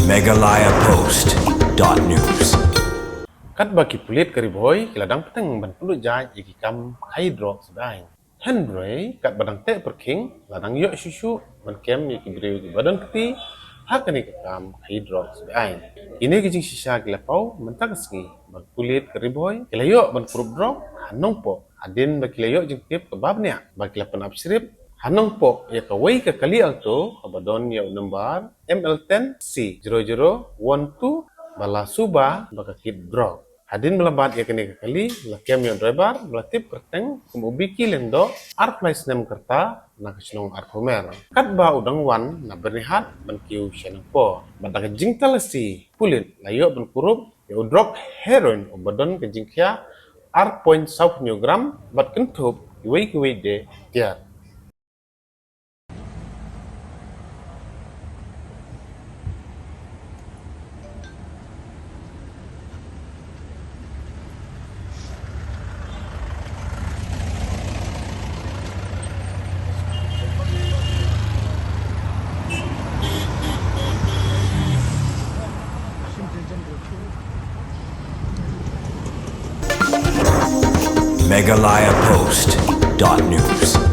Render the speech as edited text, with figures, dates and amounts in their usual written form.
meghalayapost.news. Kat bagi Pulit kari Bhoi kiladang peteng ban Pulit jai iki kam Kurup Drok Biang. Henry kat badang tek perking ladang yok susu ban kem iki beriu ki badan keti hak ni kam Kurup Drok Biang. Ini kijing sisa kila pau mentak sengi ban Pulit kari Bhoi kila yok ban Kurup Drok Nongpoh adin ba kila yok jeng tip Kaba Pynap Shrip Shrip Nongpoh ya kawai ke kali alto abadon ya nomor ML10C 0012 bala suba baka kit drog. Hadin melabat ya kini kali lakem yo driver melatip kerteng kumubiki lendo art place nem kerta na kesenong art homer. Kat ba udang wan na bernihat ban kiu Nongpoh badak jing talasi Pulit layo ban Kurup yo drog heroin obadon ke jingkia art point south gram bat kentup iwei de tiar. meghalayapost.news.